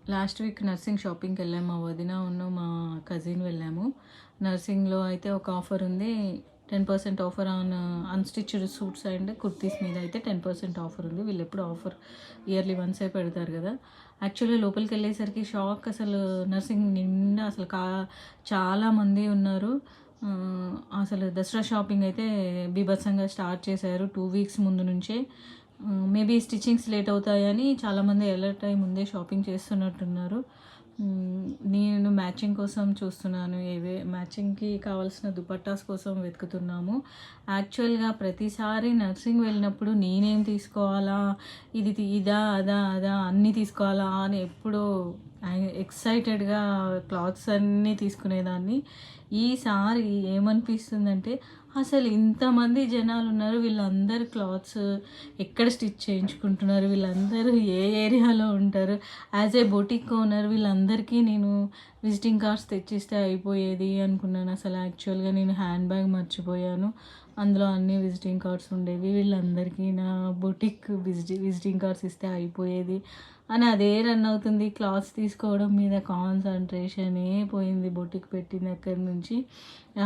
Last week nursing షాపింగ్‌కెళ్ళాము. మా వదిన మా కజిన్ వెళ్ళాము. నర్సింగ్‌లో అయితే ఒక ఆఫర్ ఉంది. 10% offer on unstitched suits and kurtis మీద అయితే 10% ఆఫర్ ఉంది. వీళ్ళెప్పుడు ఆఫర్ ఇయర్లీ వన్సే పెడతారు కదా! యాక్చువల్లీ లోపలికెళ్ళేసరికి షాక్ అసలు. నర్సింగ్ నిండా అసలు చాలామంది ఉన్నారు. అసలు దసరా షాపింగ్ అయితే బీభత్సంగా స్టార్ట్ చేశారు 2 వీక్స్ ముందు నుంచే. మేబీ స్టిచ్చింగ్స్ లేట్ అవుతాయని చాలామంది అలర్ట్ అయ్యి ముందే షాపింగ్ చేస్తున్నట్టున్నారు. నేను మ్యాచింగ్ కోసం చూస్తున్నాను. మ్యాచింగ్‌కి కావాల్సిన దుపట్టాస్ కోసం వెతుకుతున్నాము. యాక్చువల్‌గా ప్రతిసారి నర్సింగ్ వెళ్ళినప్పుడు నేనేం తీసుకోవాలా? ఇదా? అదా? అన్నీ తీసుకోవాలా? అని ఎప్పుడూ ఎక్సైటెడ్‌గా క్లాత్స్ అన్నీ తీసుకునేదాన్ని. ఈసారి ఏమనిపిస్తుందంటే అసలు ఇంతమంది జనాలున్నారు. వీళ్ళందరూ క్లాత్స్ ఎక్కడ స్టిచ్ చేయించుకుంటున్నారు? వీళ్ళందరూ ఏ ఏరియాలో ఉంటారు? యాజ్ ఏ బొటిక్ ఓనర్ వీళ్ళందరికీ నేను విజిటింగ్ కార్డ్స్ తెచ్చిస్తే అయిపోయేది అనుకున్నాను. అసలు యాక్చువల్‌గా నేను హ్యాండ్ బ్యాగ్ మర్చిపోయాను. అందులో అన్ని విజిటింగ్ కార్డ్స్ ఉండేవి. వీళ్ళందరికీ నా బొటిక్ విజిటింగ్ కార్డ్స్ ఇస్తే అయిపోయేది అని అదే రన్ అవుతుంది. క్లాత్స్ తీసుకోవడం మీద కాన్సంట్రేషనే పోయింది. బొటిక్ పెట్టిన దగ్గర నుంచి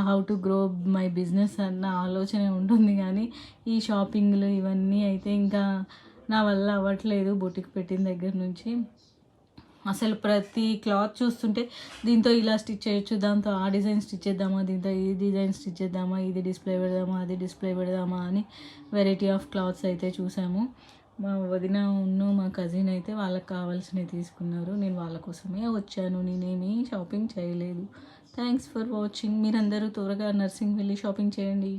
how to grow my business అన్న ఆలోచనే ఉంటుంది కానీ ఈ షాపింగ్లు ఇవన్నీ అయితే ఇంకా నా వల్ల అవ్వట్లేదు. బొటిక్ పెట్టిన దగ్గర నుంచి అసలు ప్రతి క్లాత్ చూస్తుంటే దీంతో ఇలా స్టిచ్ చేయొచ్చు, దాంతో ఆ డిజైన్ స్టిచ్ చేద్దామా, దీంతో ఈ డిజైన్ స్టిచ్ చేద్దామా, ఇది డిస్ప్లే పెడదామా, అది డిస్ప్లే పెడదామా అని వెరైటీ ఆఫ్ క్లాత్స్ అయితే చూసాము. మా వదిన మా కజిన్ అయితే వాళ్ళకి కావాల్సినవి తీసుకున్నారు. నేను వాళ్ళ కోసమే వచ్చాను. నేనేమీ షాపింగ్ చేయలేదు. Thanks for watching. మీరందరూ త్వరగా నర్సింగ్ వెళ్ళి షాపింగ్ చేయండి.